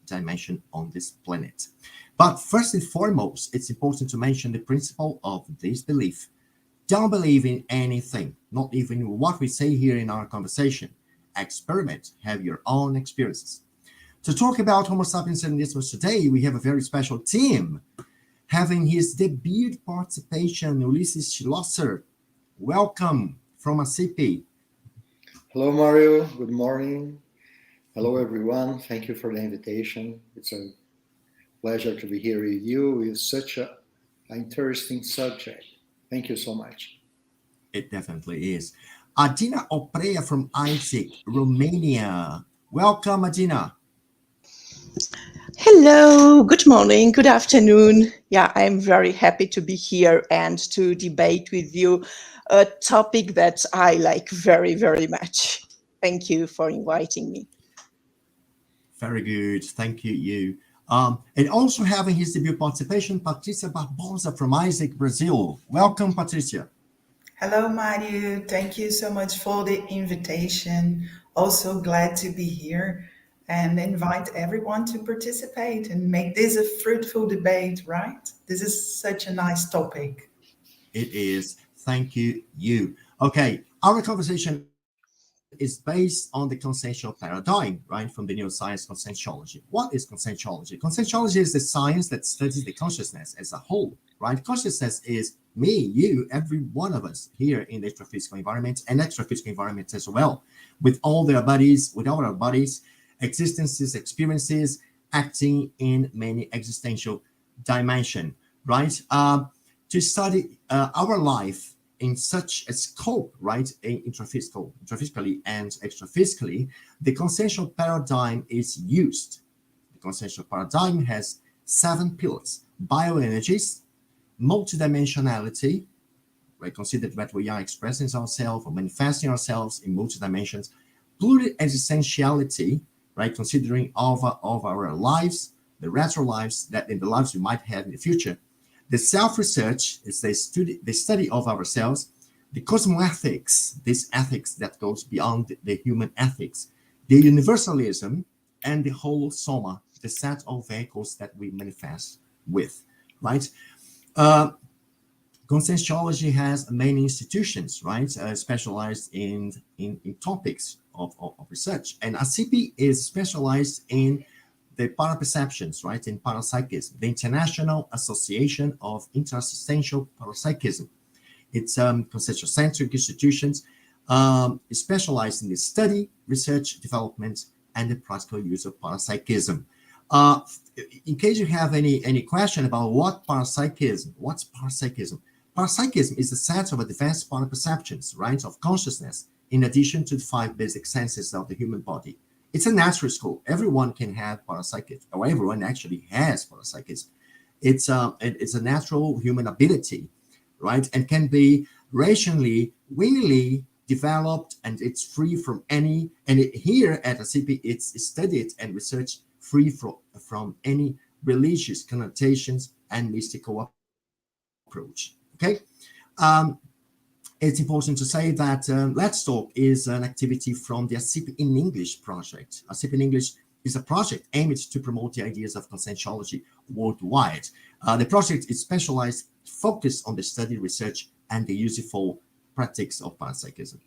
dimension on this planet. But first and foremost, it's important to mention the principle of this belief. Don't believe in anything, not even what we say here in our conversation. Experiment, have your own experiences. To talk about Homo sapiens Serenissimus today, we have a very special team having his debut participation, Ulysses Schlosser. Welcome from ASSIPI. Hello, Mario. Good morning. Hello, everyone. Thank you for the invitation. It's a pleasure to be here with you with such an interesting subject. Thank you so much. It definitely is. Adina Oprea from Isaac, Romania. Welcome, Adina. Hello, good morning, good afternoon. Yeah, I'm very happy to be here and to debate with you a topic that I like very, very much. Thank you for inviting me. Very good. Thank you. And also having his debut participation, Patricia Barbosa from Isaac, Brazil. Welcome, Patricia. Hello, Mario. Thank you so much for the invitation. Also glad to be here and invite everyone to participate and make this a fruitful debate, right? This is such a nice topic. It is. Thank you. Okay, our conversation is based on the consciential paradigm, right, from the neuroscience conscientiology. What is conscientiology? Conscientiology is the science that studies the consciousness as a whole, right? Consciousness is me, you, every one of us here in the extraphysical environment and extraphysical environment as well, with all our bodies, existences, experiences, acting in many existential dimension, right? To study our life in such a scope, right, intraphysically and extraphysically, the consciential paradigm is used. The consciential paradigm has 7 pillars: bioenergies, multidimensionality, right, consider that we are expressing ourselves or manifesting ourselves in multi-dimensions, pluri-existentiality, right, considering of our lives, the retro lives, that in the lives we might have in the future. The self-research is the study of ourselves. The cosmoethics, this ethics that goes beyond the human ethics. The universalism, and the whole soma, the set of vehicles that we manifest with, right? Conscientiology has many institutions, right, specialized in topics of research. And ASSIPI is specialized in the paraperceptions, right, in parapsychism, the International Association of Intersubstantial Parapsychism. It's consciential-centric institutions specialized in the study, research, development, and the practical use of parapsychism. In case you have any question about what's parapsychism? Parapsychism is the set of advanced paraperceptions, right, of consciousness, in addition to the 5 basic senses of the human body. It's a natural school. Everyone can have parapsychism, or everyone actually has parapsychism. It's a natural human ability, right, and can be rationally, willingly developed, and it's free from any. And here at ASSIPI, it's studied and researched free from any religious connotations and mystical approach. Okay. It's important to say that Let's Talk is an activity from the ASSIPI in English project. ASSIPI in English is a project aimed to promote the ideas of conscientiology worldwide. The project is specialized, focused on the study, research, and the useful practice of parapsychism.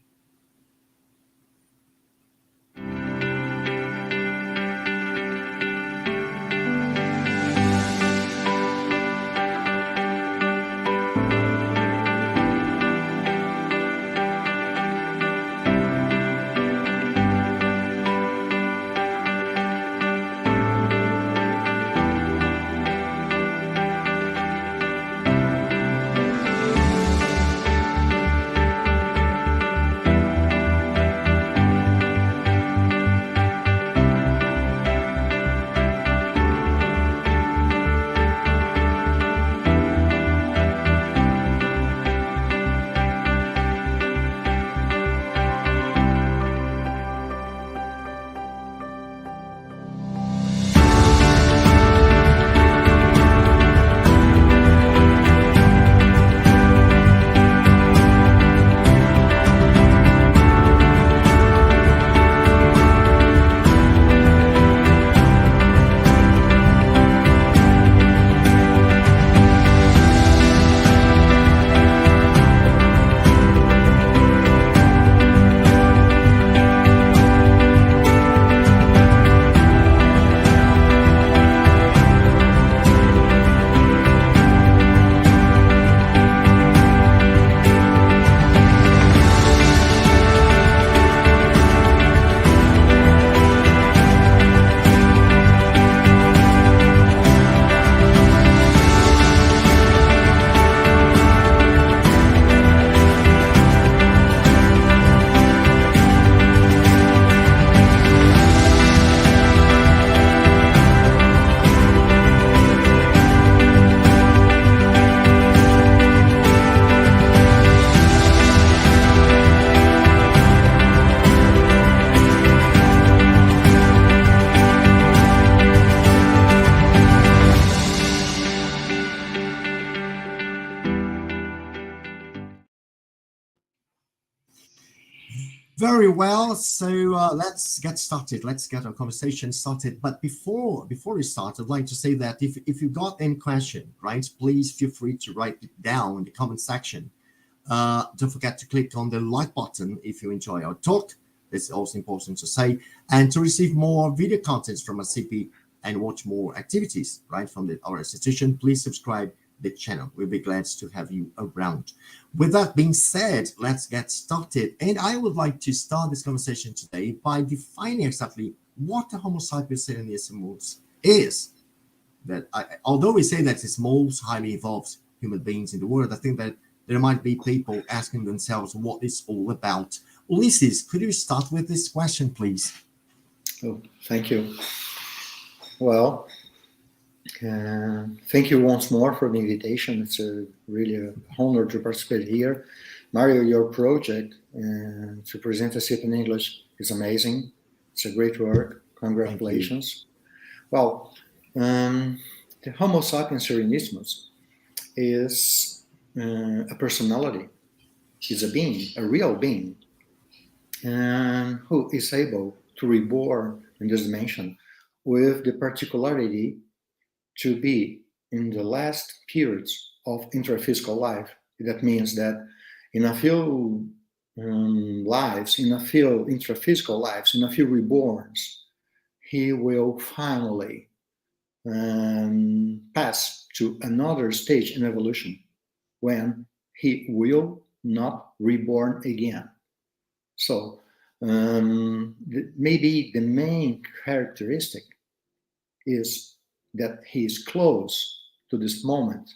Very well. So let's get started. Let's get our conversation started. But before we start, I'd like to say that if you got any question, right, please feel free to write it down in the comment section. Don't forget to click on the like button if you enjoy our talk. It's also important to say. And to receive more video contents from ASSIPI and watch more activities, right, from our institution, please subscribe the channel. We'll be glad to have you around. With that being said, let's get started. And I would like to start this conversation today by defining exactly what the Homo sapiens Serenissimus is. That although we say that it's most highly evolved human beings in the world, I think that there might be people asking themselves what it's all about. Ulysses, could you start with this question, please? Oh, thank you. Well, thank you once more for the invitation. It's really an honor to participate here. Mario, your project to present ASSIPI in English is amazing. It's a great work. Congratulations. Well, the Homo sapiens Serenissimus is a personality. He's a being, a real being, who is able to reborn in this dimension with the particularity to be in the last periods of intraphysical life. That means that in a few lives, in a few intraphysical lives, in a few reborns, he will finally pass to another stage in evolution when he will not reborn again. So maybe the main characteristic is that he is close to this moment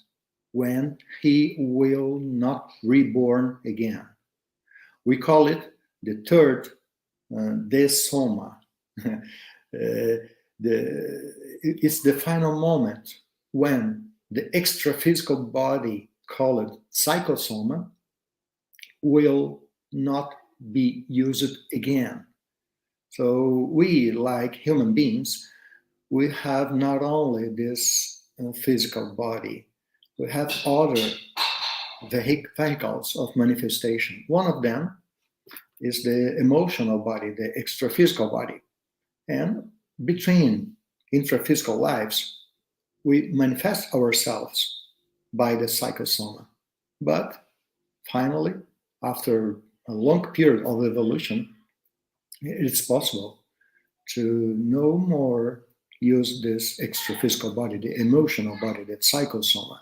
when he will not reborn again. We call it the third desoma. It's the final moment when the extraphysical body, called psychosoma, will not be used again. So we, like human beings, we have not only this physical body, we have other vehicles of manifestation. One of them is the emotional body, the extraphysical body. And between intraphysical lives, we manifest ourselves by the psychosoma. But finally, after a long period of evolution, it's possible to no more use this extraphysical body, the emotional body, the psychosoma.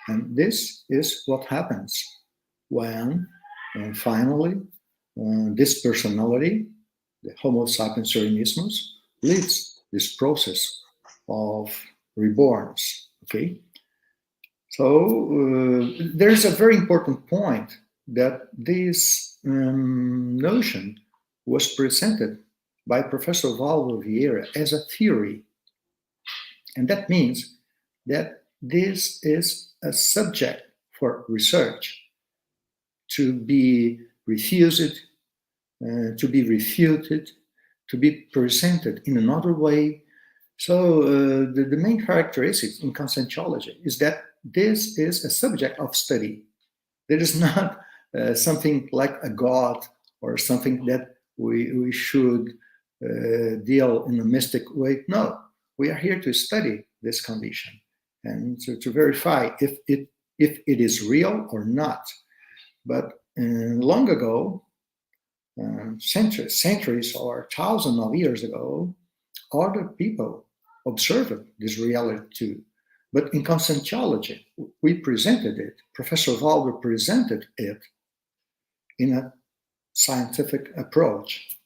And this is what happens when finally this personality, the Homo sapiens Serenissimus, leads this process of reborns. Okay, so there's a very important point that this notion was presented by Professor Valdo Vieira as a theory. And that means that this is a subject for research to be refused, to be refuted, to be presented in another way. So the main characteristics in Conscientiology is that this is a subject of study. There is not something like a God or something that we should deal in a mystic way. No, we are here to study this condition and to verify if it is real or not. But long ago, centuries or thousands of years ago, other people observed this reality too. But in Conscientiology, we presented it, Professor Valdo presented it in a scientific approach.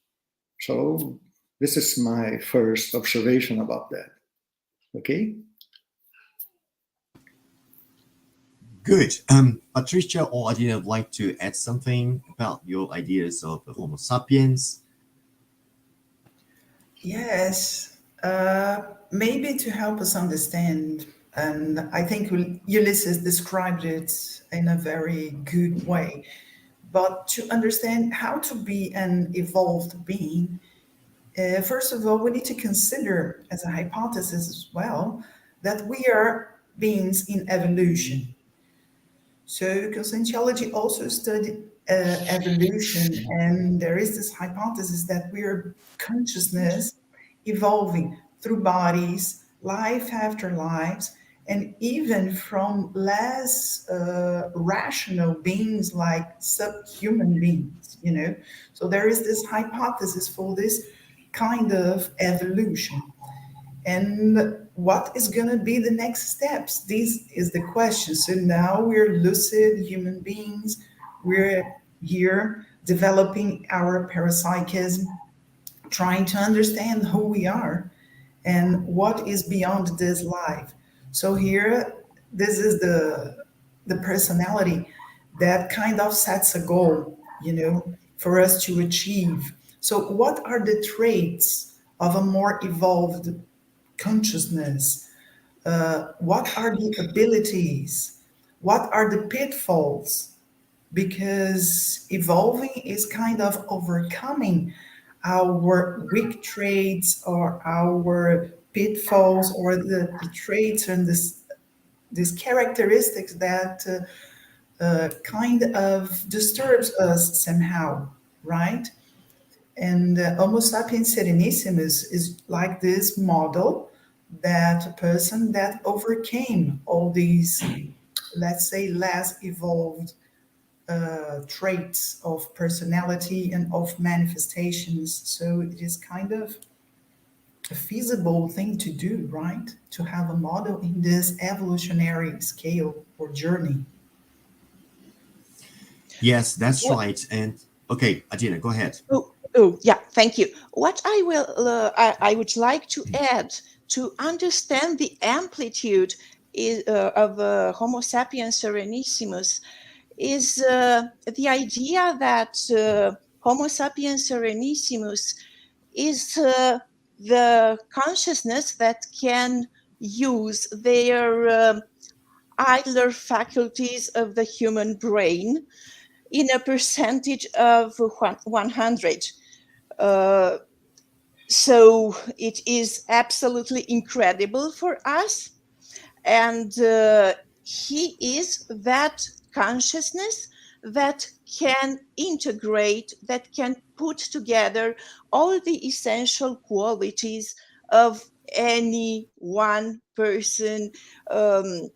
So this is my first observation about that. Okay? Good. Patricia or Adina would like to add something about your ideas of the Homo sapiens. Yes, maybe to help us understand, and I think Ulysses described it in a very good way, but to understand how to be an evolved being, first of all, we need to consider as a hypothesis as well that we are beings in evolution. So Conscientiology also studied evolution, and there is this hypothesis that we are consciousness evolving through bodies, life after lives, and even from less rational beings like subhuman beings, you know. So there is this hypothesis for this kind of evolution. And what is going to be the next steps? This is the question. So now we're lucid human beings. We're here developing our parapsychism, trying to understand who we are and what is beyond this life. So here, this is the personality that kind of sets a goal, you know, for us to achieve. So what are the traits of a more evolved consciousness? What are the abilities? What are the pitfalls? Because evolving is kind of overcoming our weak traits or our pitfalls or the traits and these characteristics that kind of disturbs us somehow, right? And Homo sapiens serenissimus is like this model, that a person that overcame all these, let's say, less evolved traits of personality and of manifestations. So it is kind of a feasible thing to do, right? To have a model in this evolutionary scale or journey. Yes, that's right. And okay, Adina, go ahead. Yeah, thank you. What I would like to add to understand the amplitude of Homo sapiens serenissimus is the idea that Homo sapiens serenissimus is the consciousness that can use their idler faculties of the human brain in a percentage of 100. So it is absolutely incredible for us. And he is that consciousness that can integrate, that can put together all the essential qualities of any one person. I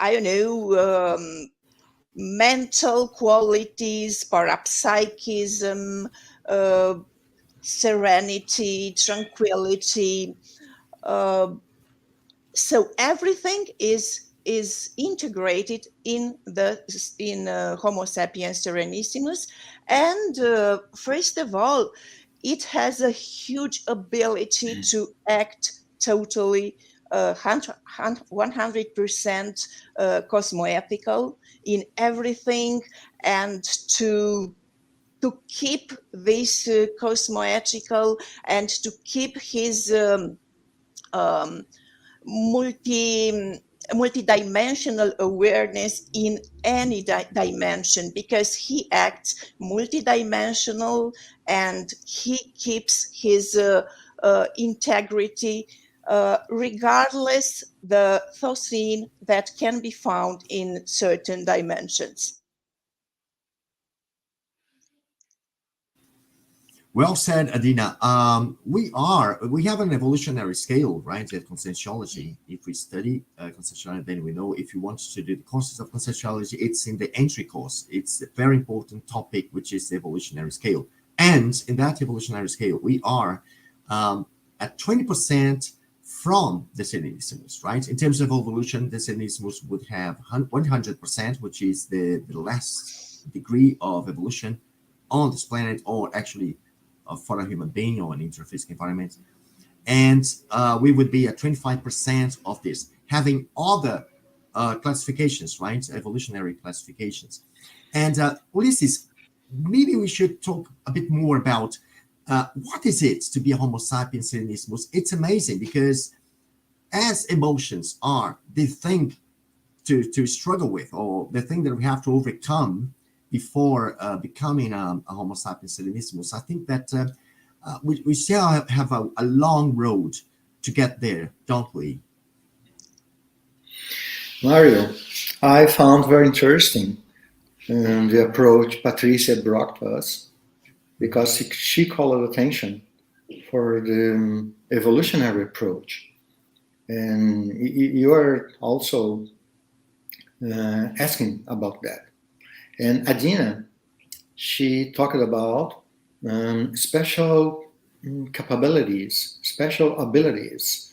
don't know, mental qualities, parapsychism, serenity, tranquility. So everything is integrated in Homo sapiens serenissimus, and first of all, it has a huge ability to act totally 100% cosmoethical in everything, and to keep this cosmoethical and to keep his multidimensional awareness in any dimension, because he acts multidimensional and he keeps his integrity regardless the thousand that can be found in certain dimensions. Well said, Adina. We have an evolutionary scale, right, at Conscientiology. If we study Conscientiology, then we know if you want to do the courses of Conscientiology, it's in the entry course. It's a very important topic, which is the evolutionary scale. And in that evolutionary scale, we are at 20% from the Serenissimus, right? In terms of evolution, the Serenissimus would have 100%, which is the last degree of evolution on this planet, or actually for a human being or an interphysical environment. And we would be at 25% of this, having other classifications, right? Evolutionary classifications. And Ulysses, maybe we should talk a bit more about what is it to be a Homo sapiens serenissimus. It's amazing because as emotions are the thing to struggle with, or the thing that we have to overcome before becoming a Homo sapiens serenissimus, I think that we still have a long road to get there, don't we? Mario, I found very interesting the approach Patricia brought to us, because she called attention for the evolutionary approach. And you are also asking about that. And Adina, she talked about special capabilities, special abilities,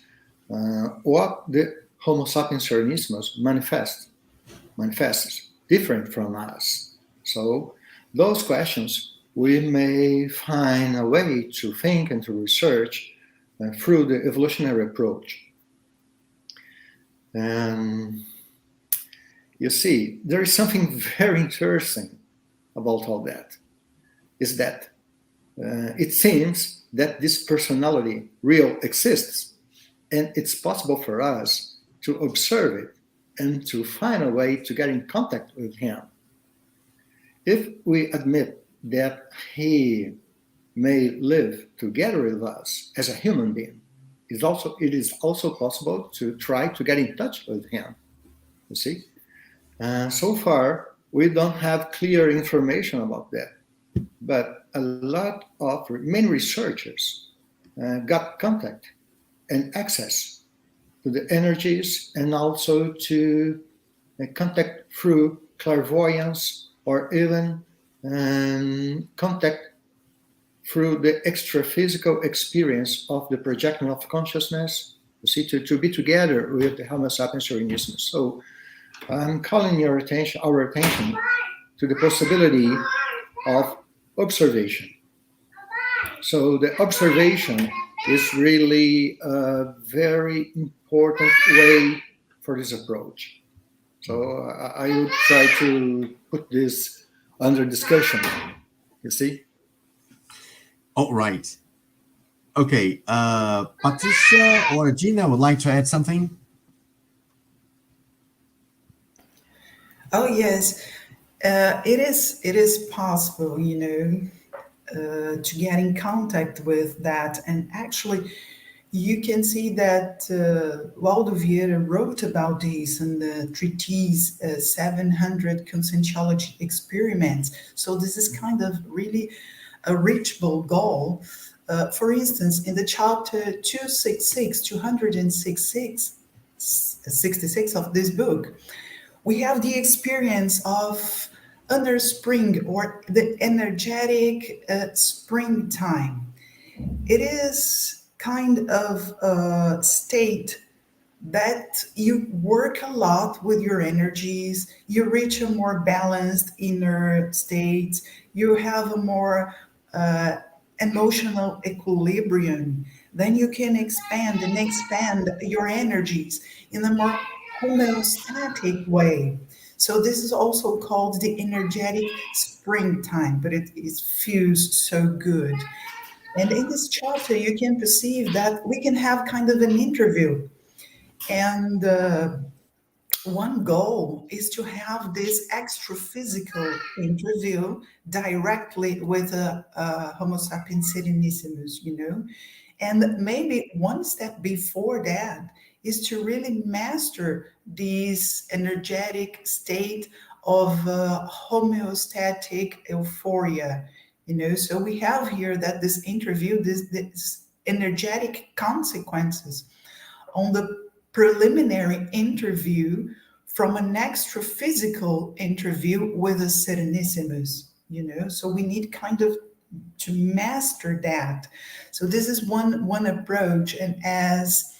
what the Homo sapiens serenissimus manifests different from us. So those questions we may find a way to think and to research through the evolutionary approach. And you see, there is something very interesting about all that, is that it seems that this personality real exists, and it's possible for us to observe it and to find a way to get in contact with him. If we admit that he may live together with us as a human being, it is also possible to try to get in touch with him, you see? So far, we don't have clear information about that, but a lot of many researchers got contact and access to the energies, and also to contact through clairvoyance, or even contact through the extra-physical experience of the projection of consciousness, you see, to be together with the Homo sapiens serenissimus. So I'm calling our attention to the possibility of observation. So the observation is really a very important way for this approach. So I would try to put this under discussion, you see? All right. Okay. Patricia or Gina would like to add something? Oh yes, it is possible, to get in contact with that. And actually, you can see that Waldo Vieira wrote about this in the treatise 700 Conscientiology Experiments. So this is kind of really a reachable goal. For instance, in the chapter 266 of this book, we have the experience of under spring, or the energetic springtime. It is kind of a state that you work a lot with your energies, you reach a more balanced inner state, you have a more emotional equilibrium. Then you can expand your energies in a more homeostatic way. So this is also called the energetic springtime, but it feels so good. And in this chapter, you can perceive that we can have kind of an interview. And one goal is to have this extra physical interview directly with a Homo sapiens serenissimus, And maybe one step before that is to really master this energetic state of homeostatic euphoria, So we have here that this interview, this energetic consequences on the preliminary interview from an extra physical interview with a Serenissimus, So we need kind of to master that. So this is one approach. And as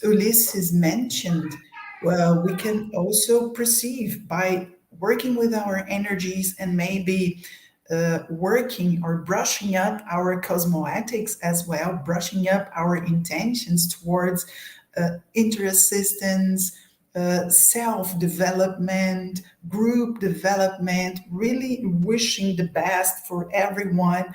Ulysses mentioned, well, we can also perceive by working with our energies and maybe working or brushing up our cosmoetics as well, brushing up our intentions towards interassistance, self-development, group development, really wishing the best for everyone,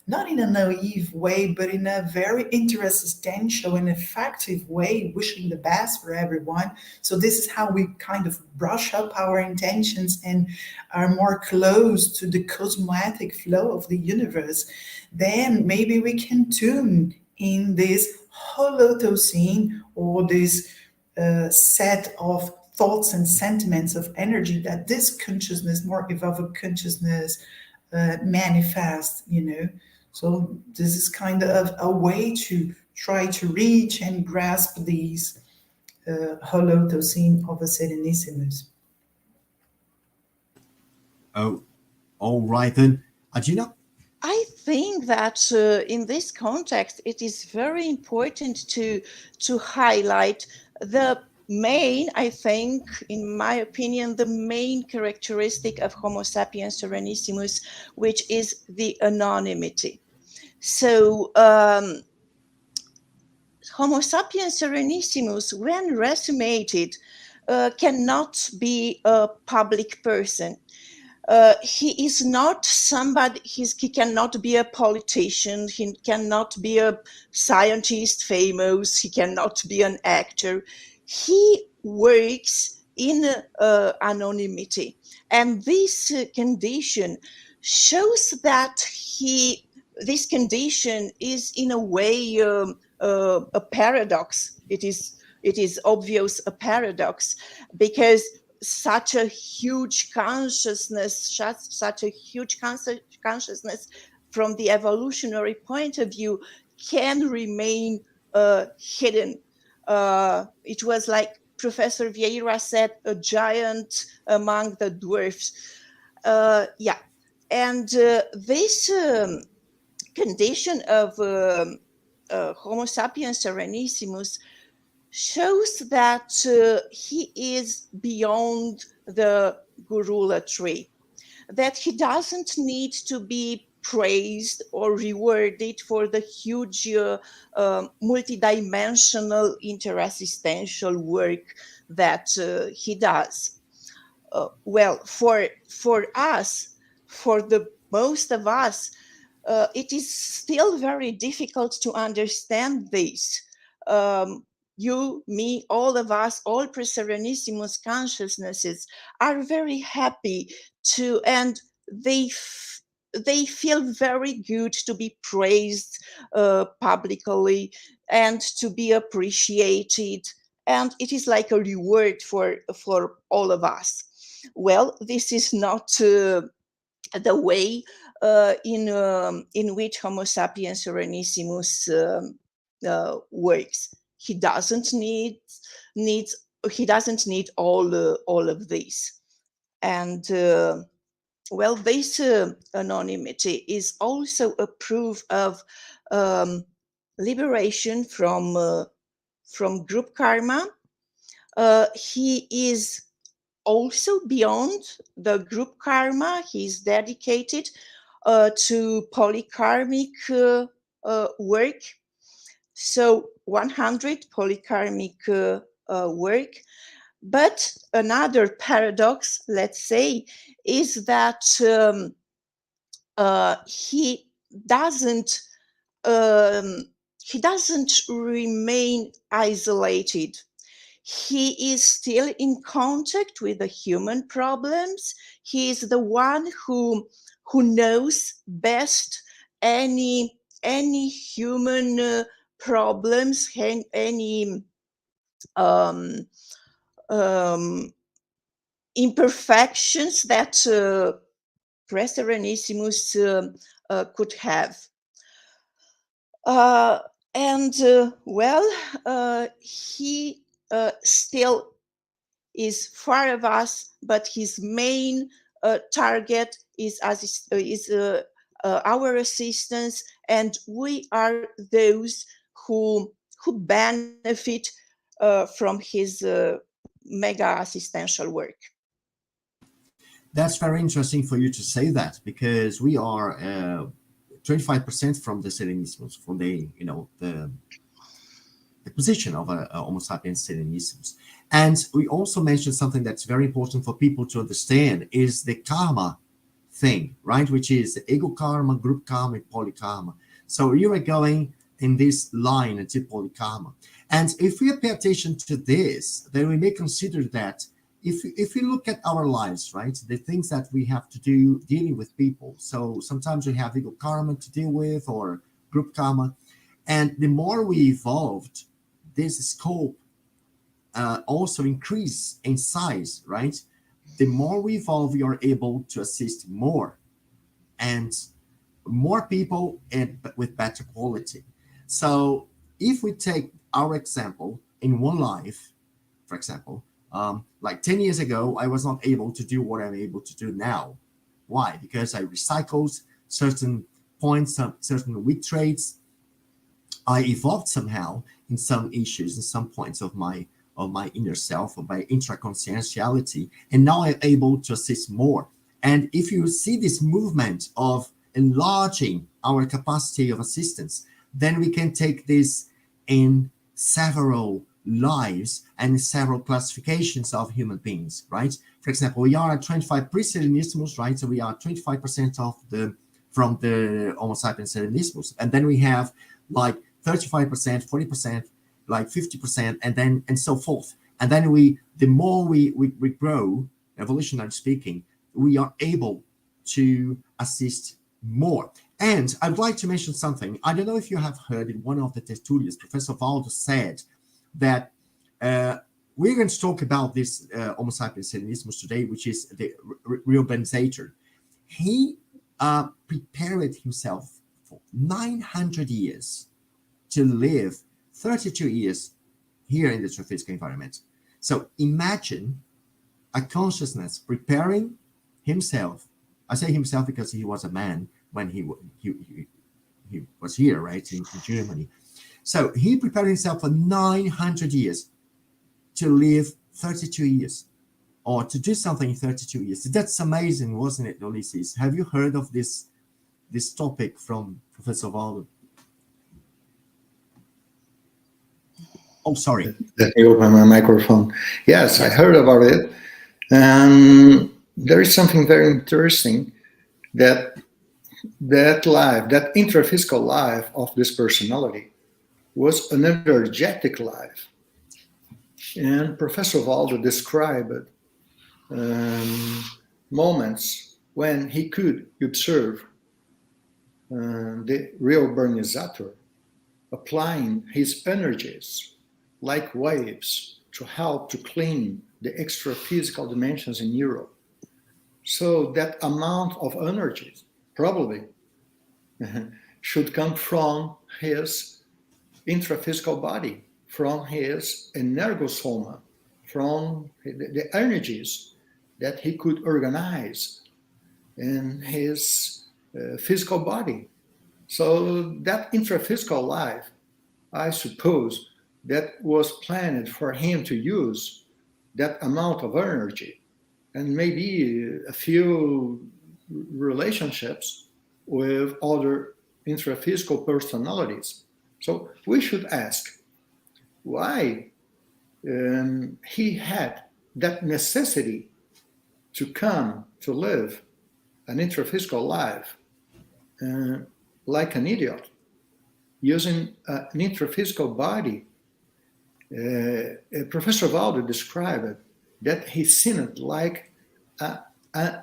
not in a naive way, but in a very interessential and effective way, wishing the best for everyone. So this is how we kind of brush up our intentions and are more close to the cosmoetic flow of the universe. Then maybe we can tune in this holotocene, or this set of thoughts and sentiments of energy that this consciousness, more evolved consciousness, manifests, So this is kind of a way to try to reach and grasp these holotosine of a Serenissimus. Oh, all right then. Agina? I think that in this context, it is very important to highlight the main, I think, in my opinion, the main characteristic of Homo sapiens serenissimus, which is the anonymity. So Homo sapiens serenissimus, when resumated, cannot be a public person. He is not somebody, he cannot be a politician, he cannot be a scientist famous, he cannot be an actor. He works in anonymity. And this condition shows that this condition is in a way a paradox. It is obvious a paradox, because such a huge consciousness, consciousness from the evolutionary point of view can remain hidden. It was like Professor Vieira said, a giant among the dwarfs. And this condition of Homo sapiens serenissimus shows that he is beyond the gurula tree, that he doesn't need to be praised or rewarded for the huge multidimensional interexistential work that he does. Well, for us, for the most of us, it is still very difficult to understand this. You, me, all of us, all pre-Serenissimus consciousnesses are very happy to, and they feel very good to be praised publicly and to be appreciated. And it is like a reward for all of us. Well, this is not the way in which Homo sapiens serenissimus works. He doesn't need all of this. And well, this anonymity is also a proof of liberation from group karma. He is also beyond the group karma. He's dedicated to polykarmic work. So 100 polykarmic work. But another paradox, let's say, is that he doesn't remain isolated. He is still in contact with the human problems. He is the one who knows best any human problems, any imperfections that pre-Serenissimus could have. He still is far of us, but his main target is our assistance, and we are those who benefit from his mega assistential work. That's very interesting for you to say that, because we are 25% from the Serenissimus, from the position of a Homo sapiens Serenissimus. And we also mentioned something that's very important for people to understand is the karma thing, right? Which is the ego karma, group karma, and polykarma. So you are going in this line into polykarma. And if we pay attention to this, then we may consider that if we look at our lives, right, the things that we have to do dealing with people. So sometimes we have ego karma to deal with or group karma. And the more we evolved, this scope also increase in size, right? The more we evolve, we are able to assist more and more people and with better quality. So if we take our example in one life, for example, like 10 years ago, I was not able to do what I'm able to do now. Why? Because I recycled certain points, certain weak traits. I evolved somehow in some issues, in some points of my inner self, of my intra-conscientiality, and now I'm able to assist more. And if you see this movement of enlarging our capacity of assistance, then we can take this in several lives and several classifications of human beings, right? For example, we are at 25 pre-Serenissimus, right? So we are 25% of from the Homo sapiens Serenissimus, and then we have like 35%, 40%, like 50%, and so forth. And then the more we grow, evolutionarily speaking, we are able to assist more. And I'd like to mention something. I don't know if you have heard in one of the tertulias, Professor Valdo said that we're going to talk about this Homo sapiens Serenissimus today, which is the reurbanization. He prepared himself for 900 years to live 32 years here in the physical environment. So imagine a consciousness preparing himself. I say himself because he was a man when he was here, right, in Germany. So he prepared himself for 900 years to live 32 years, or to do something in 32 years. That's amazing, wasn't it, Ulysses? Have you heard of this topic from Professor Valdo? Oh, sorry. Let me open my microphone. Yes, I heard about it. And there is something very interesting that life, that intraphysical life of this personality was an energetic life. And Professor Valdo described moments when he could observe the reurbanization applying his energies like waves to help to clean the extra physical dimensions in Europe. So that amount of energy probably should come from his intraphysical body, from his energosoma, from the energies that he could organize in his physical body. So that intraphysical life, I suppose, that was planned for him to use that amount of energy and maybe a few relationships with other intraphysical personalities. So we should ask why he had that necessity to come to live an intraphysical life like an idiot, using an intraphysical body. Professor Valdo described that he seemed like an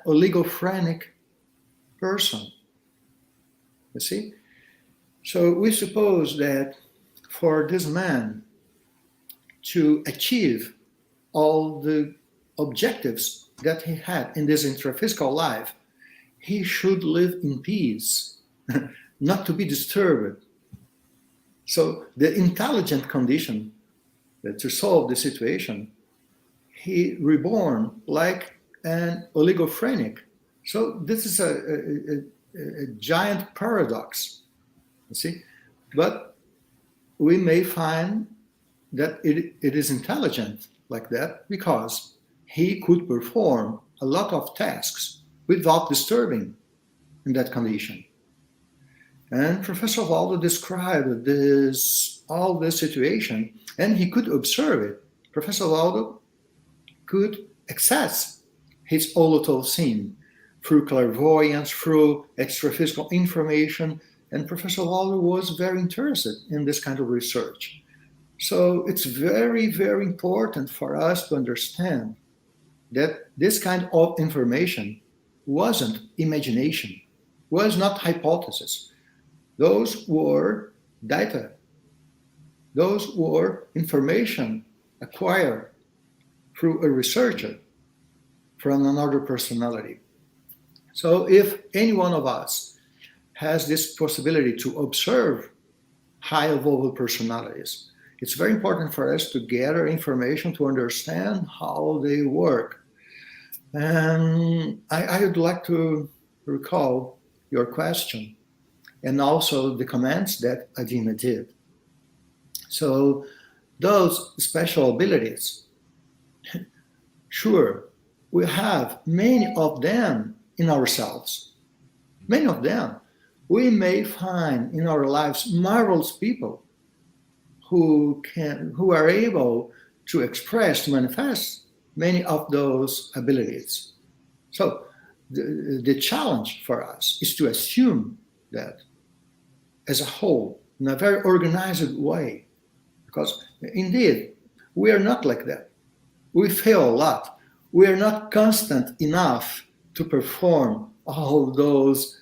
oligophrenic person. You see? So we suppose that for this man to achieve all the objectives that he had in this intraphysical life, he should live in peace, not to be disturbed. So the intelligent condition to solve the situation, he reborn like an oligophrenic. So this is a giant paradox, you see. But we may find that it is intelligent like that because he could perform a lot of tasks without disturbing in that condition. And Professor Valdo described all this situation, and he could observe it. Professor Valdo could access his Holotov through clairvoyance, through extraphysical information, and Professor Valdo was very interested in this kind of research. So it's very, very important for us to understand that this kind of information wasn't imagination, was not hypothesis. Those were data. Those were information acquired through a researcher from another personality. So if any one of us has this possibility to observe high evolved personalities, it's very important for us to gather information to understand how they work. And I would like to recall your question and also the comments that Adina did. So those special abilities, sure, we have many of them in ourselves. Many of them. We may find in our lives marvelous people who are able to express, to manifest many of those abilities. So the challenge for us is to assume that as a whole, in a very organized way, because indeed, we are not like that. We fail a lot. We are not constant enough to perform all those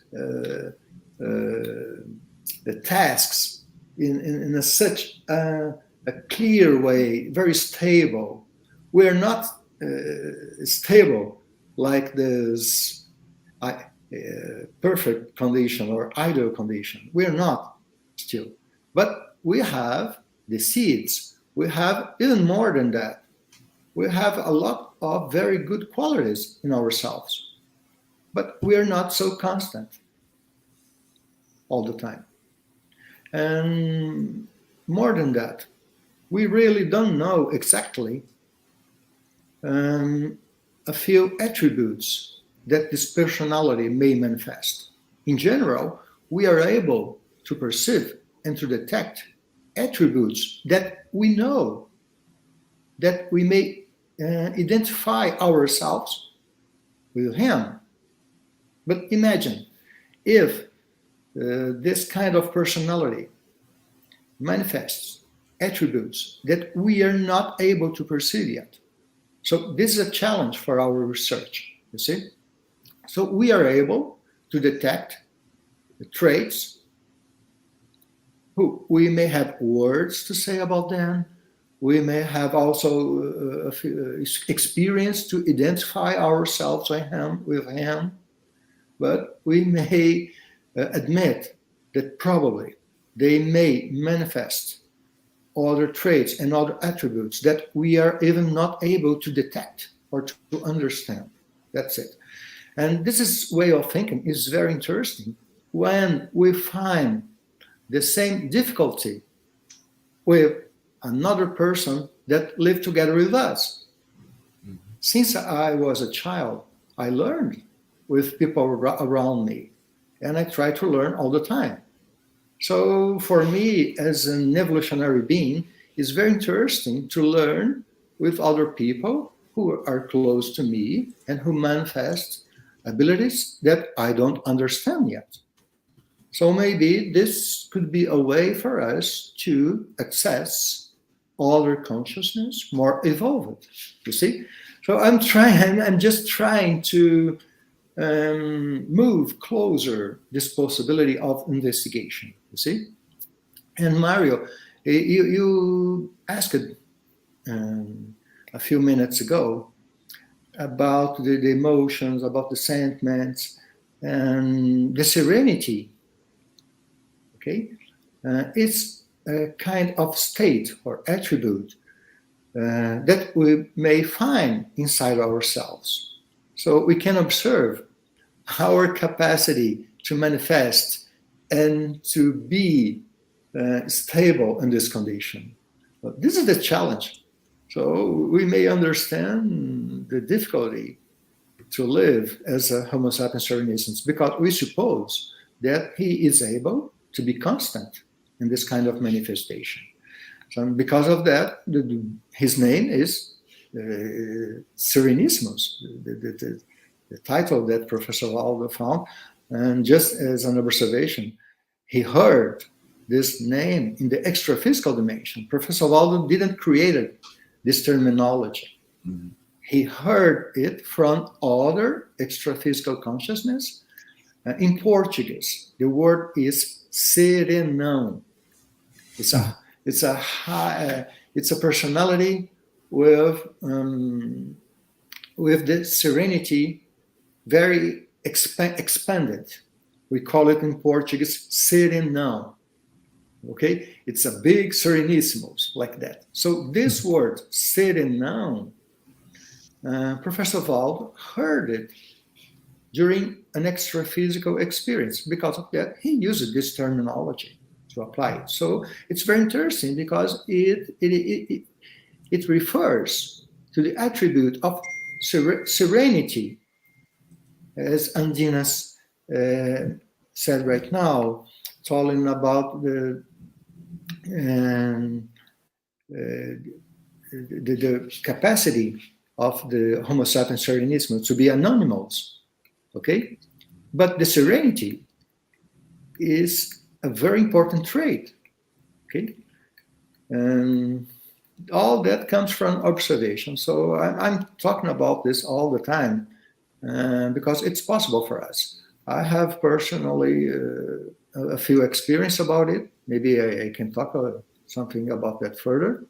the tasks in such a clear way, very stable. We are not stable like this perfect condition or ideal condition. We are not still. But we have the seeds. We have even more than that. We have a lot of very good qualities in ourselves. But we are not so constant all the time. And more than that, we really don't know exactly a few attributes that this personality may manifest. In general, we are able to perceive and to detect attributes that we know, that we may identify ourselves with him. But imagine if this kind of personality manifests attributes that we are not able to perceive yet. So this is a challenge for our research, you see? So we are able to detect the traits who we may have words to say about them. We may have also experience to identify ourselves with him, but we may admit that probably they may manifest other traits and other attributes that we are even not able to detect or to understand. That's it. And this way of thinking is very interesting when we find the same difficulty with another person that lived together with us. Mm-hmm. Since I was a child, I learned with people around me, and I try to learn all the time. So for me, as an evolutionary being, it's very interesting to learn with other people who are close to me and who manifest abilities that I don't understand yet. So maybe this could be a way for us to access other consciousness, more evolved, you see? So I'm just trying to move closer this possibility of investigation, you see? And Mario, you asked a few minutes ago about the emotions, about the sentiments, and the serenity, okay? It's a kind of state or attribute that we may find inside ourselves. So we can observe our capacity to manifest and to be stable in this condition. But this is the challenge. So we may understand the difficulty to live as a Homo sapiens Serenissimus because we suppose that he is able to be constant in this kind of manifestation. So because of that, his name is Serenissimus, the title that Professor Waldo found. And just as an observation, he heard this name in the extraphysical dimension. Professor Waldo didn't create this terminology. Mm-hmm. He heard it from other extraphysical consciousness. In Portuguese, the word is serenão. It's a personality with the serenity very expanded. We call it in Portuguese serenão. Okay, it's a big Serenissimus like that. So this word serenão, Professor Valdo heard it during an extra-physical experience. Because of that, he used this terminology to apply it. So it's very interesting because it refers to the attribute of serenity, as Andina said right now, talking about the capacity of the Homo sapiens Serenissimus to be anonymous, okay? But the serenity is a very important trait, okay? And all that comes from observation. So I'm talking about this all the time because it's possible for us. I have personally a few experience about it. Maybe I can talk something about that further.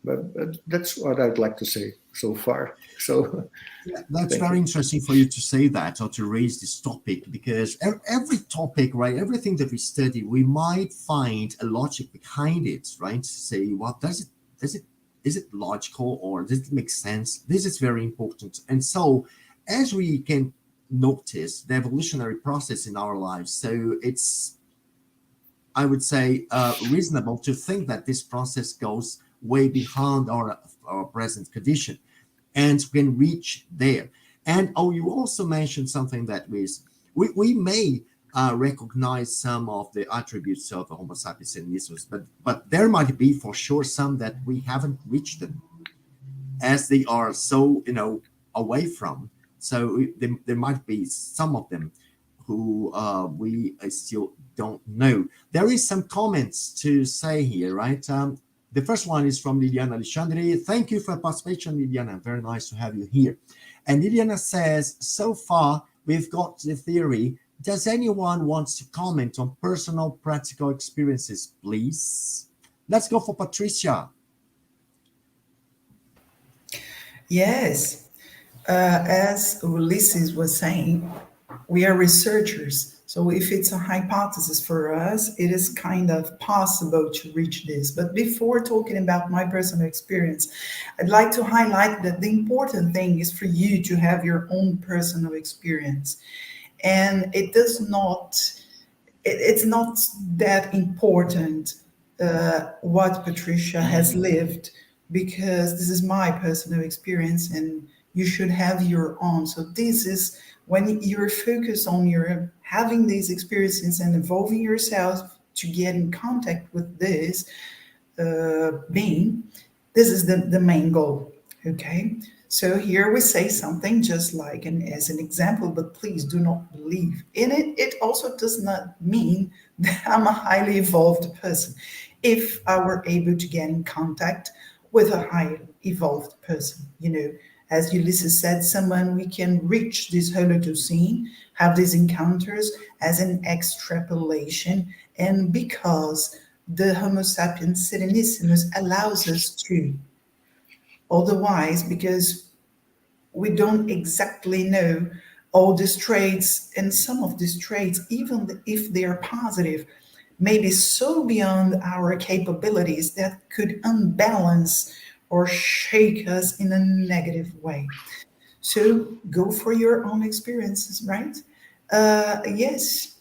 But that's what I'd like to say so far. So yeah, that's very interesting for you to say that or to raise this topic, because every topic, right, everything that we study, we might find a logic behind it, right? Say, well, is it logical or does it make sense? This is very important. And so as we can notice the evolutionary process in our lives, so it's, I would say, reasonable to think that this process goes way beyond our present condition and can reach there. And you also mentioned something that we may recognize some of the attributes of the Homo sapiens Serenissimus, but there might be for sure some that we haven't reached them, as they are so away from. So there might be some of them who we still don't know. There is some comments to say here, right? The first one is from Liliana Alexandre. Thank you for participation, Liliana. Very nice to have you here. And Liliana says, so far, we've got the theory. Does anyone want to comment on personal practical experiences, please? Let's go for Patricia. Yes. As Ulysses was saying, we are researchers. So if it's a hypothesis for us, it is kind of possible to reach this. But before talking about my personal experience, I'd like to highlight that the important thing is for you to have your own personal experience. And it's not that important what Patricia has lived, because this is my personal experience and you should have your own. So this is when you're focused on your having these experiences and evolving yourself to get in contact with this being, this is the main goal, okay? So here we say something just like, as an example, but please do not believe in it. It also does not mean that I'm a highly evolved person. If I were able to get in contact with a highly evolved person, as Ulysses said, someone we can reach this Holocene, have these encounters as an extrapolation, and because the Homo sapiens Serenissimus allows us to. Otherwise, because we don't exactly know all these traits, and some of these traits, even if they are positive, may be so beyond our capabilities that could unbalance or shake us in a negative way. So go for your own experiences, right? Yes,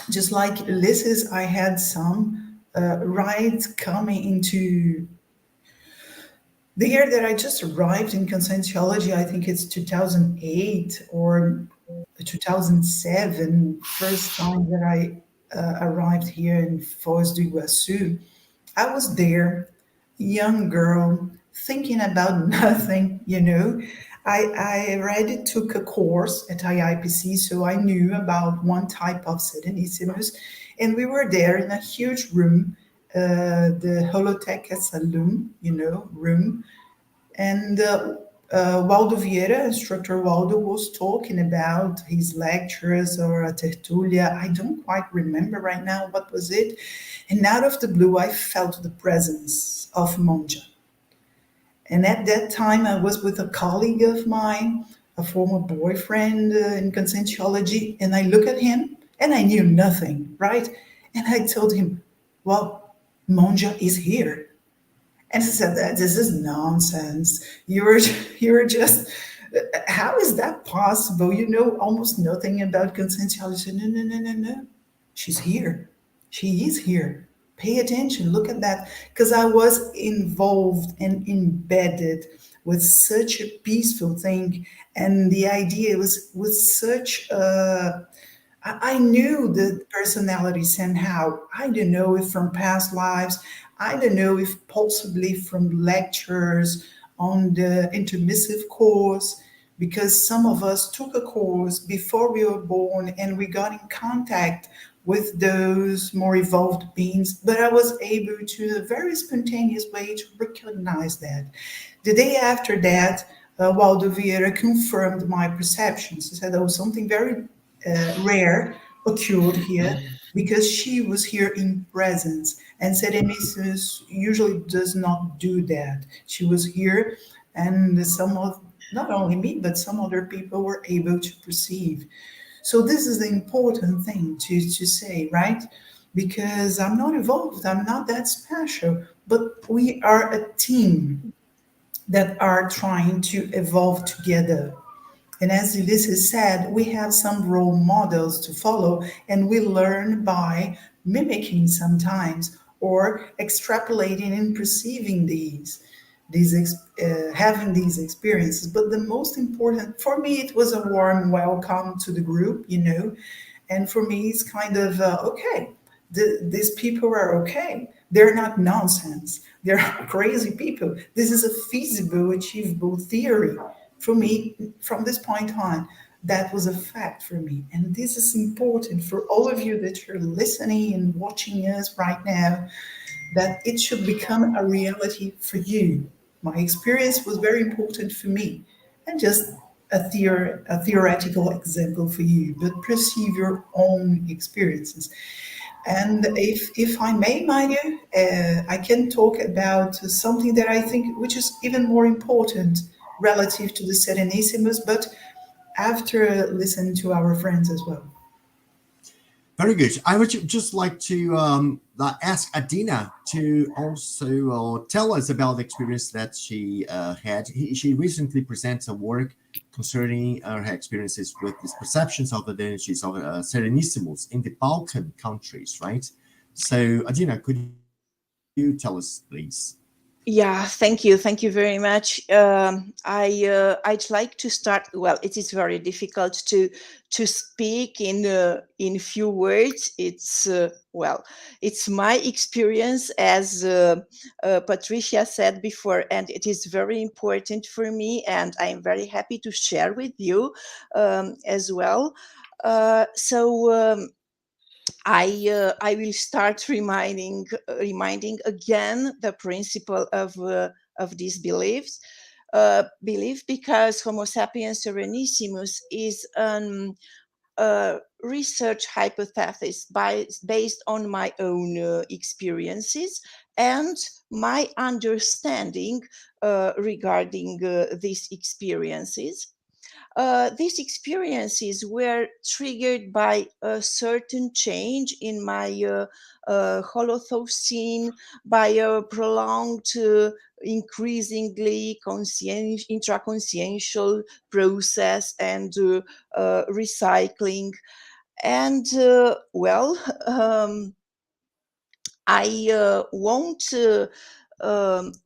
just like Ulysses, I had some right coming into the year that I just arrived in Conscientiology. I think it's 2008 or 2007, first time that I arrived here in Foz do Iguaçu. I was there, young girl, thinking about nothing, I already took a course at IIPC, so I knew about one type of Serenissimus, and we were there in a huge room, the Holoteca Saloon, room, and Waldo Vieira, instructor Waldo, was talking about his lectures or a tertulia. I don't quite remember right now what was it. And out of the blue, I felt the presence of Monja. And at that time, I was with a colleague of mine, a former boyfriend in Conscientiology, and I look at him and I knew nothing, right? And I told him, well, Monja is here. And he said that this is nonsense. You're just how is that possible? You know almost nothing about Conscientiology. No, no, no, no, no. She's here. She is here. Pay attention. Look at that. Because I was involved and embedded with such a peaceful thing. And the idea was such I knew the personality somehow. I don't know if from past lives. I don't know if possibly from lectures on the intermissive course, because some of us took a course before we were born and we got in contact with those more evolved beings. But I was able to, in a very spontaneous way, to recognize that. The day after that, Waldo Vieira confirmed my perceptions. He said there was something very rare occurred here because she was here in presence. And Serenissimus usually does not do that. She was here, and some of, not only me, but some other people were able to perceive. So this is the important thing to say, right? Because I'm not evolved, I'm not that special, but we are a team that are trying to evolve together. And as Ulysses said, we have some role models to follow, and we learn by mimicking sometimes or extrapolating and perceiving having these experiences. But the most important for me, it was a warm welcome to the group, you know. And for me, it's kind of okay. These people are okay. They're not nonsense. They're crazy people. This is a feasible, achievable theory. For me, from this point on, that was a fact for me. And this is important for all of you that you're listening and watching us right now, that it should become a reality for you. My experience was very important for me, and just a theoretical example for you, but perceive your own experiences. And if I may, Maya, I can talk about something that I think which is even more important relative to the Serenissimus, but after listening to our friends as well. Very good. I would just like to ask Adina to also tell us about the experience that she had. She recently presented a work concerning her experiences with these perceptions of the energies of Serenissimus in the Balkan countries, right? So, Adina, could you tell us, please? Yeah, thank you very much. I'd like to start. Well, it is very difficult to speak in few words. It's it's my experience, as Patricia said before, and it is very important for me, and I'm very happy to share with you as well. I will start reminding again the principle of these beliefs. Belief, because Homo sapiens serenissimus is an research hypothesis based on my own experiences and my understanding regarding these experiences. These experiences were triggered by a certain change in my Holothought, by a prolonged, increasingly intraconsciential process and recycling. And I won't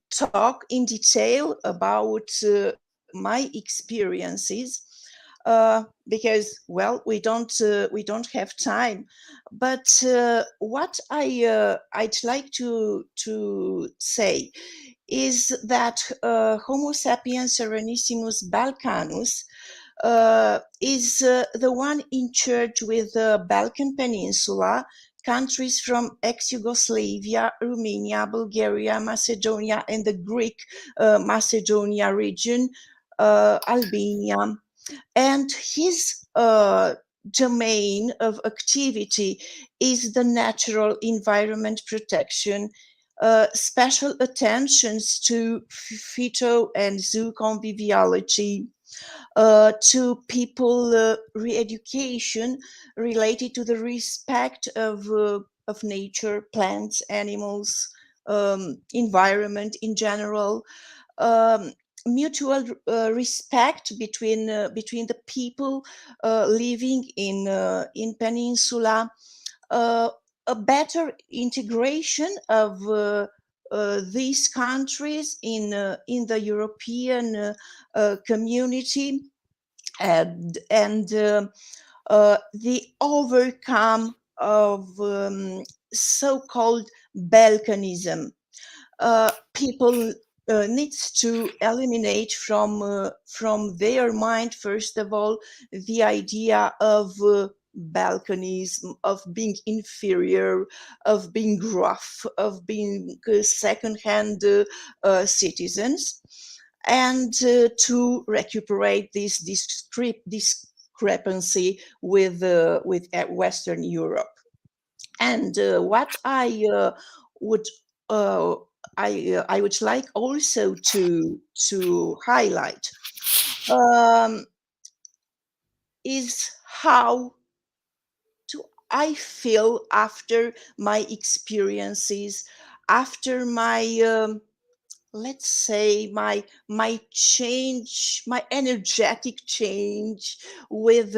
talk in detail about my experiences because we don't have time. But what I'd like to say is that Homo sapiens serenissimus balkanus is the one in charge with the Balkan Peninsula, countries from ex-Yugoslavia, Romania, Bulgaria, Macedonia, and the Greek Macedonia region, Albania. And his domain of activity is the natural environment protection, special attentions to phyto and zoo conviviality, to people re-education related to the respect of nature, plants, animals, environment in general, um, mutual respect between the people living in peninsula, uh, a better integration of these countries in the European community, and the overcome of so-called balkanism. People needs to eliminate from their mind, first of all, the idea of balkanism, of being inferior, of being rough, of being second-hand citizens, and to recuperate this discrepancy with Western Europe. And what would uh, I would like also to highlight is how I feel after my experiences, after my let's say my change, my energetic change with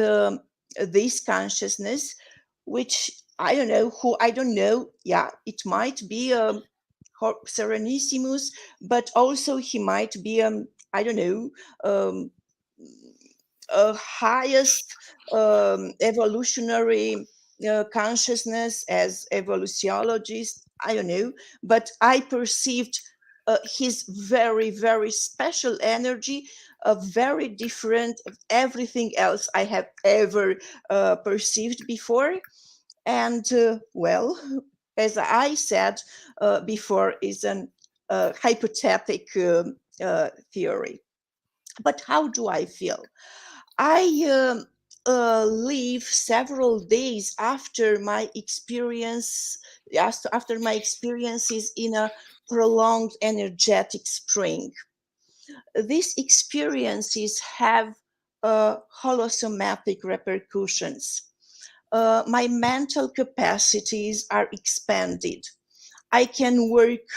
this consciousness, which I don't know. Yeah, it might be Serenissimus, but also he might be I don't know, um, a highest evolutionary consciousness as evolutionologist. I don't know, but I perceived his very special energy, very different of everything else I have ever perceived before. And well, as I said before, is an hypothetic theory. But how do I feel? I live several days after my experience, after my experiences in a prolonged energetic spring. These experiences have holosomatic repercussions. My mental capacities are expanded. I can work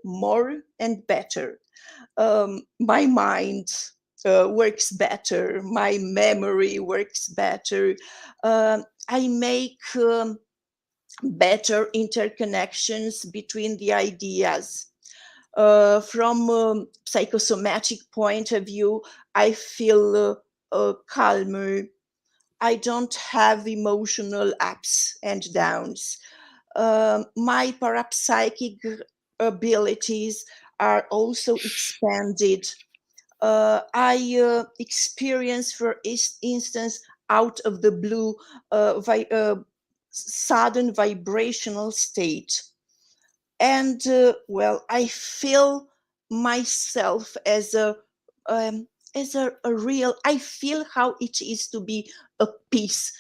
more and better. My mind works better, my memory works better. I make better interconnections between the ideas. From psychosomatic point of view, I feel calmer. I don't have emotional ups and downs. My parapsychic abilities are also expanded. I experience, for instance, out of the blue, sudden vibrational state. And well, I feel myself um, as a real. I feel how it is to be a piece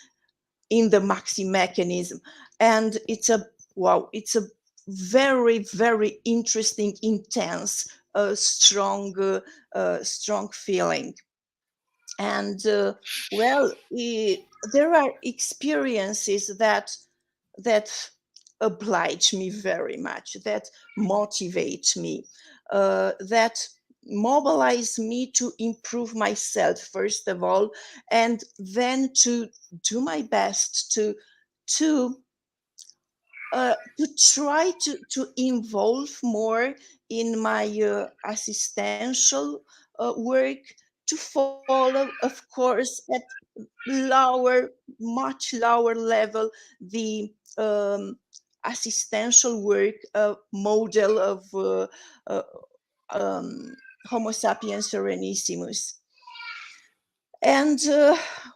in the maxi mechanism, and it's a wow. It's a very interesting, intense, strong feeling. And well, there are experiences that oblige me very much, that motivate me, that mobilize me to improve myself first of all, and then to do my best to to try to involve more in my assistential work, to follow, of course, at lower, much lower level, the assistential work model of uh, um, Homo sapiens serenissimus. And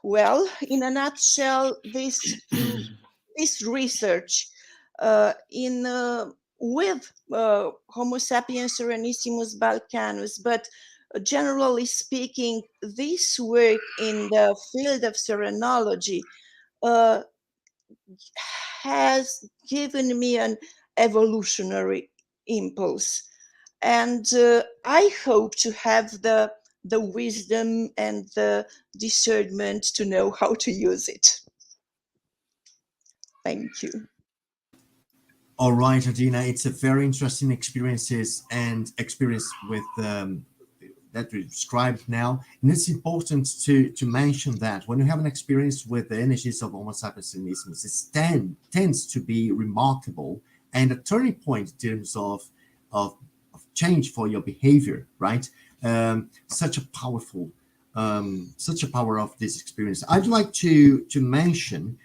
well, in a nutshell, this research in with Homo sapiens serenissimus balcanus, but generally speaking, this work in the field of serenology uh, has given me an evolutionary impulse. And I hope to have the wisdom and the discernment to know how to use it. Thank you. All right, Adina, it's a very interesting experience with that we described now. And it's important to mention that when you have an experience with the energies of Homo sapiens Serenissimus, it tends to be remarkable and a turning point in terms of change for your behavior, right? Such a power of this experience. I'd like to mention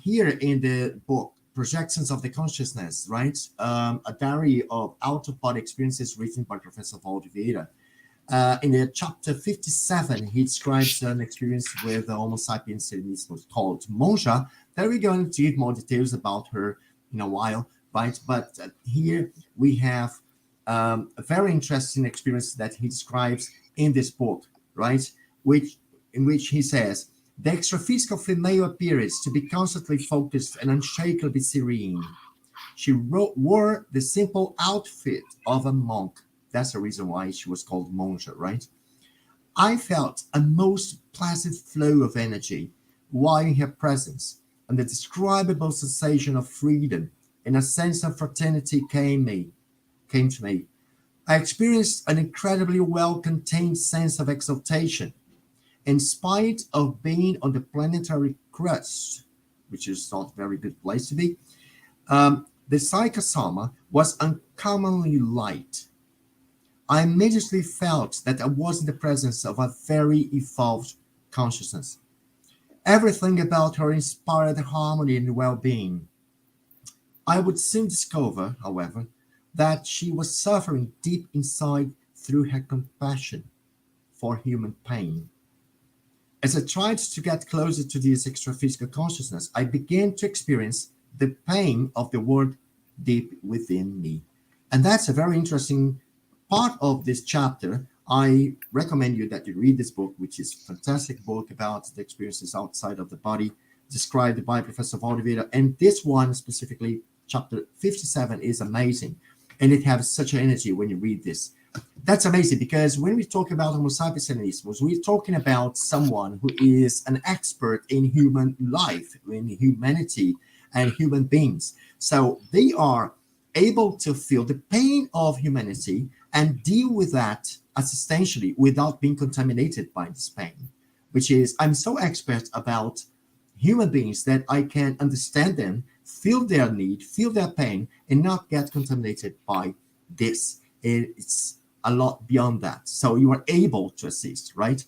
here in the book, Projections of the Consciousness, right? A diary of out-of-body experiences written by Professor Valdeveira. In the chapter 57, he describes an experience with the Homo sapiens Serenissimus called Monja. That we're going to give more details about her in a while, right? But here we have a very interesting experience that he describes in this book, right? In which he says, the extraphysical female appears to be constantly focused and unshakably serene. She wore the simple outfit of a monk. That's the reason why she was called Monja, right? I felt a most pleasant flow of energy while in her presence, and the indescribable sensation of freedom and a sense of fraternity came to me. I experienced an incredibly well-contained sense of exaltation. In spite of being on the planetary crust, which is not a very good place to be, the psychosoma was uncommonly light. I immediately felt that I was in the presence of a very evolved consciousness. Everything about her inspired harmony and well-being. I would soon discover, however, that she was suffering deep inside through her compassion for human pain. As I tried to get closer to this extraphysical consciousness, I began to experience the pain of the world deep within me. And that's a very interesting part of this chapter. I recommend you that you read this book, which is a fantastic book about the experiences outside of the body, described by Professor Valdeveira. And this one specifically, chapter 57, is amazing. And it has such an energy when you read this. That's amazing, because when we talk about Homo sapiens Serenissimus, we're talking about someone who is an expert in human life, in humanity and human beings. So they are able to feel the pain of humanity and deal with that existentially without being contaminated by this pain, which is, I'm so expert about human beings that I can understand them, feel their need, feel their pain, and not get contaminated by this. It's a lot beyond that. So you are able to assist, right?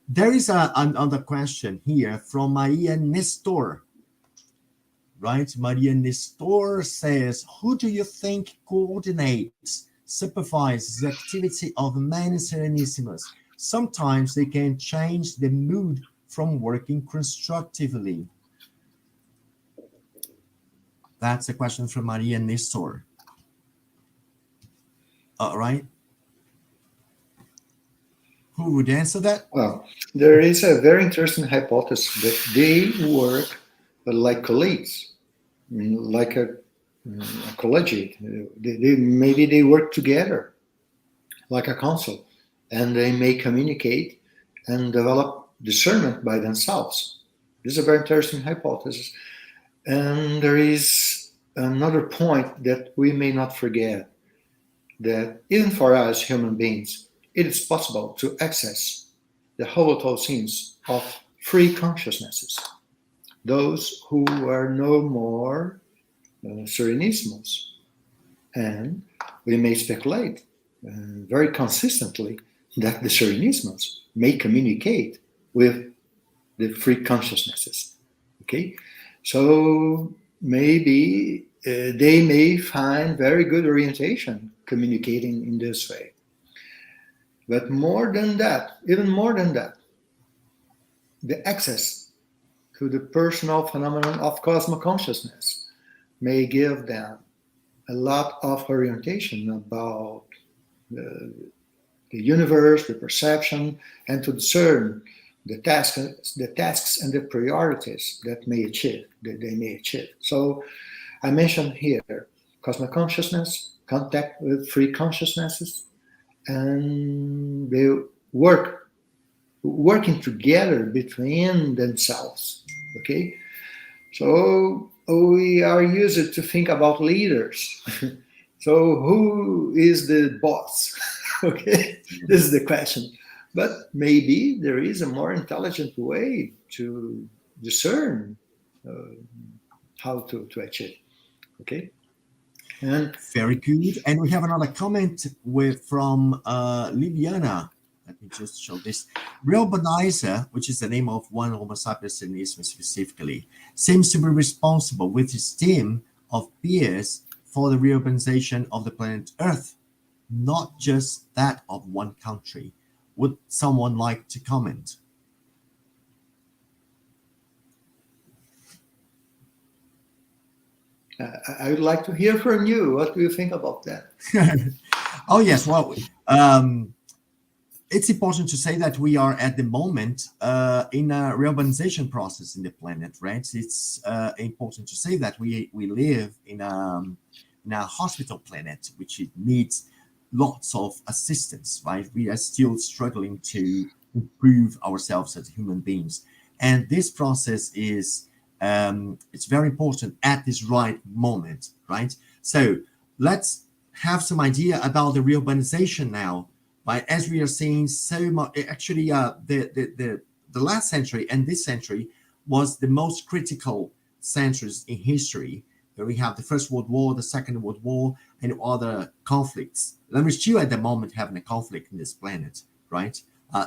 There is another question here from Maria Nestor, right? Maria Nestor says, who do you think coordinates, supervises the activity of many Serenissimus? Sometimes they can change the mood from working constructively. That's a question from Maria Nestor. All right. Who would answer that? Well, there is a very interesting hypothesis that they work like colleagues, like a collegiate. Maybe they work together like a council, and they may communicate and develop discernment by themselves. This is a very interesting hypothesis. And there is another point that we may not forget, that even for us human beings, it is possible to access the holotourscenes of free consciousnesses, those who are no more Serenissimus. And we may speculate very consistently that the Serenissimus may communicate with the free consciousnesses. Okay, so maybe they may find very good orientation communicating in this way. But more than that, even more than that, the access to the personal phenomenon of cosmic consciousness may give them a lot of orientation about the universe, the perception, and to discern the tasks and the priorities that they may achieve. So I mentioned here cosmic consciousness, contact with free consciousnesses, and they working together between themselves. Okay, so we are used to think about leaders. So who is the boss? Okay, this is the question. But maybe there is a more intelligent way to discern how to achieve. Okay. And very good. And we have another comment from Liliana. Let me just show this. Reurbanizer, which is the name of one Homo sapiens Serenissimus specifically, seems to be responsible with his team of peers for the reurbanization of the planet Earth, not just that of one country. Would someone like to comment? I would like to hear from you. What do you think about that? Oh, yes. Well, it's important to say that we are at the moment in a reurbanization process in the planet, right? It's important to say that we live in a hospital planet, which it needs lots of assistance, right? We are still struggling to improve ourselves as human beings. And this process is it's very important at this right moment, right? So let's have some idea about the reurbanization now, right? As we are seeing so much, actually, the last century and this century was the most critical centuries in history. Where we have the First World War, the Second World War, and other conflicts. And we're still at the moment having a conflict in this planet, right?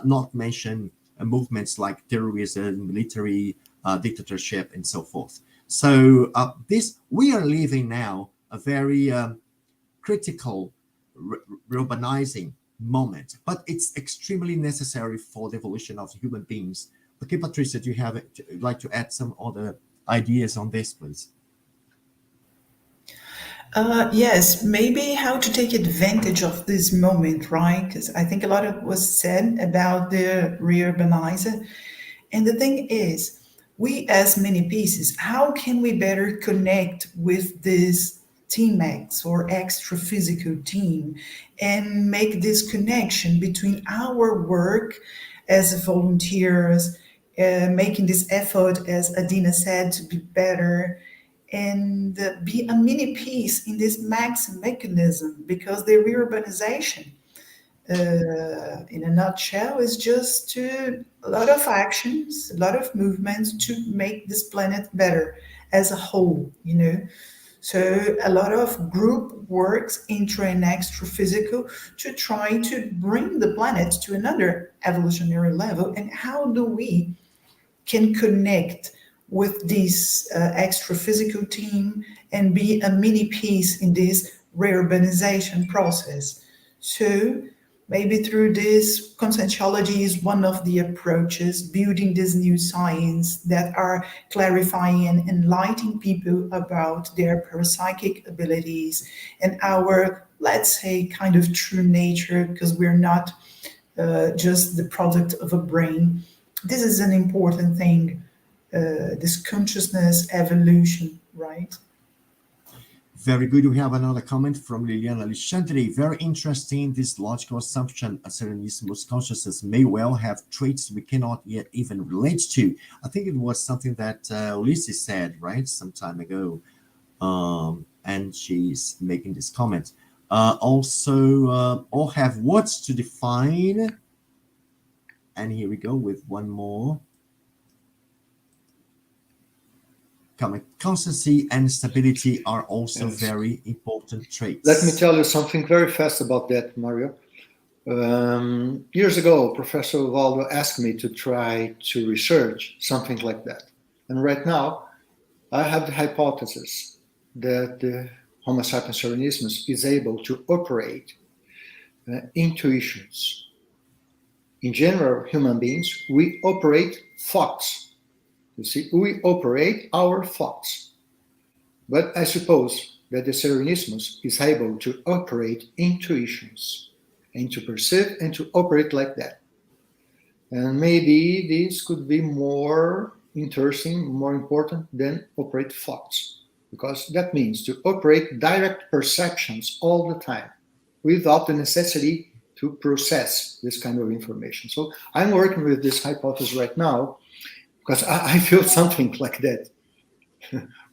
Not mention movements like terrorism, military dictatorship, and so forth. So we are living now a very critical urbanizing moment, but it's extremely necessary for the evolution of human beings. Okay, Patricia, do you like to add some other ideas on this, please? Yes, maybe how to take advantage of this moment, right? Because I think a lot of was said about the reurbanizer. And the thing is, we as many pieces, how can we better connect with this Team X or extra physical team and make this connection between our work as volunteers, making this effort, as Adina said, to be better, and be a mini piece in this max mechanism, because the reurbanization, in a nutshell, is just a lot of actions, a lot of movements to make this planet better as a whole, So a lot of group works, intra and extra physical, to try to bring the planet to another evolutionary level. And how do we can connect with this extra physical team and be a mini piece in this reurbanization process? So maybe through this, conscientiology is one of the approaches, building this new science that are clarifying and enlightening people about their parapsychic abilities and our, let's say, kind of true nature, because we're not just the product of a brain. This is an important thing, this consciousness evolution, right? Very good. We have another comment from Liliana Alexandre. Very interesting. This logical assumption, a Serenissimus consciousness may well have traits we cannot yet even relate to. I think it was something that Ulysses said, right, some time ago. And she's making this comment. Also, all have words to define. And here we go with one more. Constancy and stability are also very important traits. Let me tell you something very fast about that, Mario. Years ago, Professor Valdo asked me to try to research something like that. And right now, I have the hypothesis that the Homo sapiens Serenissimus is able to operate intuitions. In general, human beings, we operate thoughts. You see, we operate our thoughts. But I suppose that the Serenissimus is able to operate intuitions and to perceive and to operate like that. And maybe this could be more interesting, more important than operate thoughts. because that means to operate direct perceptions all the time without the necessity to process this kind of information. So I'm working with this hypothesis right now because I feel something like that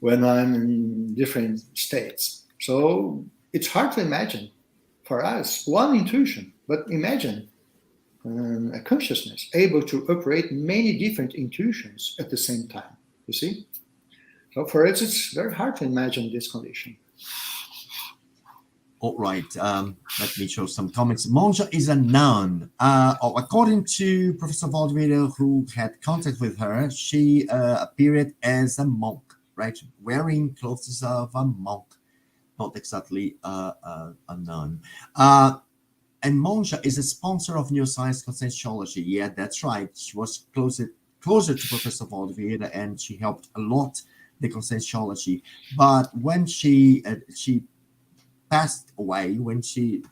when I'm in different states. So it's hard to imagine for us one intuition, but imagine a consciousness able to operate many different intuitions at the same time, you see? So for us, it's very hard to imagine this condition. All right, let me show some comments. Monja is a nun. According to Professor Valdeira, who had contact with her, she appeared as a monk, right? Wearing clothes of a monk, not exactly a nun. And Monja is a sponsor of neuroscience Conscientiology. Yeah, that's right. She was closer to Professor Valdeira, and she helped a lot the Conscientiology. But when she passed away, when she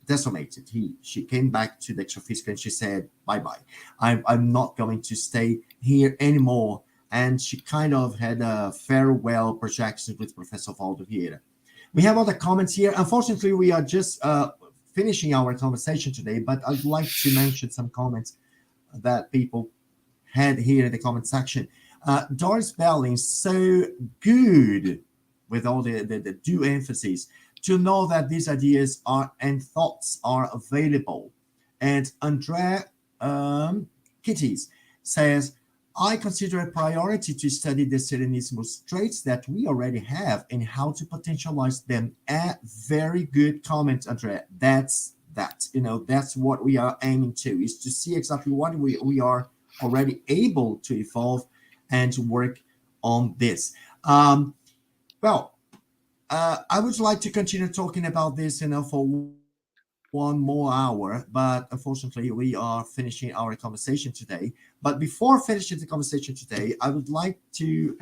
decimated, she came back to the extraphysical and she said, bye-bye. I'm not going to stay here anymore. And she kind of had a farewell projection with Professor Valdeira. We have other comments here. Unfortunately, we are just finishing our conversation today, but I'd like to mention some comments that people had here in the comment section. Doris Belling, so good with all the due emphasis to know that these ideas are and thoughts are available. And Andrea Kitties says, I consider a priority to study the Serenissimus traits that we already have and how to potentialize them. A very good comment, Andrea. That's what we are aiming to, is to see exactly what we are already able to evolve and to work on this. I would like to continue talking about this, for one more hour, but unfortunately we are finishing our conversation today. But before finishing the conversation today, I would like to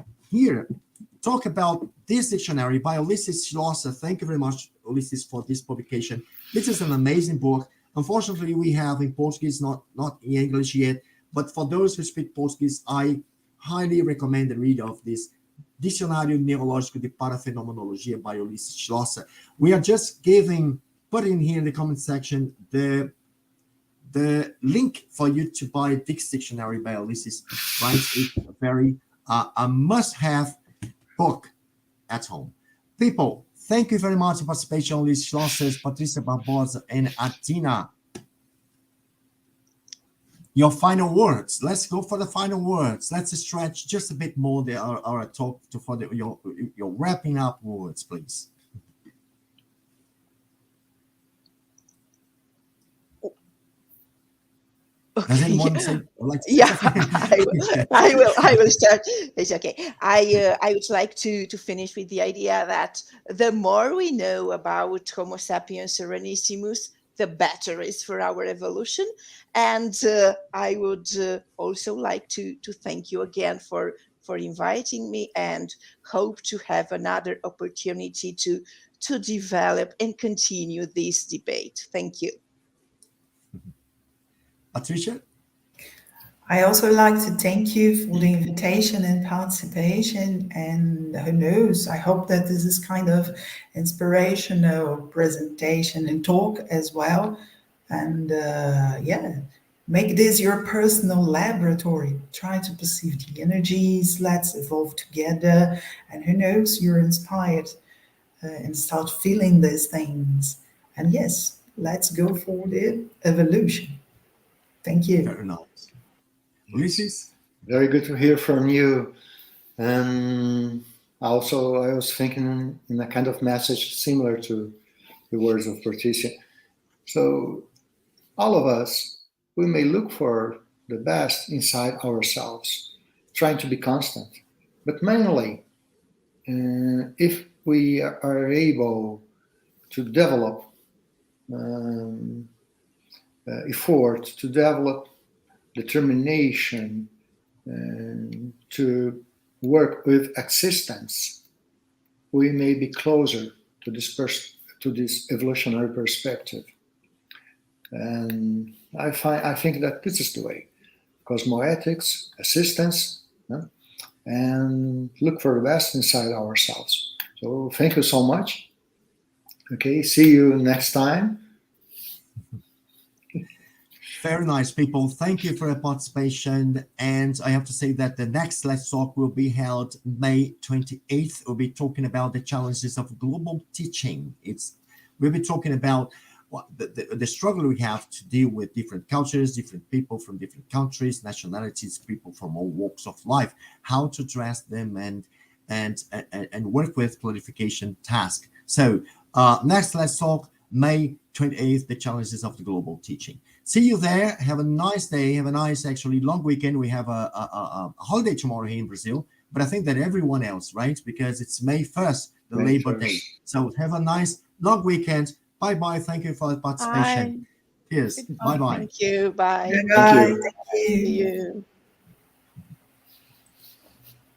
talk about this dictionary by Ulysses Schlosser. Thank you very much, Ulysses, for this publication. This is an amazing book. Unfortunately, we have in Portuguese, not in English yet, but for those who speak Portuguese, I highly recommend the read of this Dicionário Neurológico de Parafenomenologia by Ulysses Schlosser. We are just putting here in the comment section the link for you to buy this dictionary by Ulysses, right? It's a very a must-have book at home. People, thank you very much for participation, Ulysses Schlosser, Patricia Barbosa, and Atina. Your final words. Let's go for the final words. Let's stretch just a bit more our talk for your wrapping up words, please. Does anyone say? Yeah, I will start. It's okay. I would like to finish with the idea that the more we know about Homo sapiens serenissimus, the better is for our evolution. And I would also like to thank you again for inviting me, and hope to have another opportunity to develop and continue this debate. Thank you. Patricia? I also like to thank you for the invitation and participation. And who knows, I hope that this is kind of inspirational presentation and talk as well. And make this your personal laboratory. Try to perceive the energies. Let's evolve together. And who knows, you're inspired and start feeling these things. And yes, let's go for the evolution. Thank you. Very nice. Ulysses? Very good to hear from you. And also, I was thinking in a kind of message similar to the words of Patricia. So, all of us, we may look for the best inside ourselves, trying to be constant. But mainly, if we are able to develop effort, to develop determination, to work with existence, we may be closer to this evolutionary perspective. And I think that this is the way: cosmoethics, assistance, and look for the best inside ourselves. So thank you so much. Okay, see you next time. Very nice, people. Thank you for your participation. And I have to say that the next Let's Talk will be held May 28th. We'll be talking about the challenges of global teaching. We'll be talking about what the struggle we have to deal with different cultures, different people from different countries, nationalities, people from all walks of life, how to address them and work with clarification task. So next Let's Talk, May 28th, the challenges of the global teaching. See you there. Have a nice day. Have a nice, actually, long weekend. We have a holiday tomorrow here in Brazil, but I think that everyone else, right? Because it's May 1st, the May Labor 1st. Day. So have a nice long weekend. Bye-bye. Thank you for the participation. Bye. Cheers. Bye-bye. Thank you. Bye. Thank Bye. you. Thank you. See you.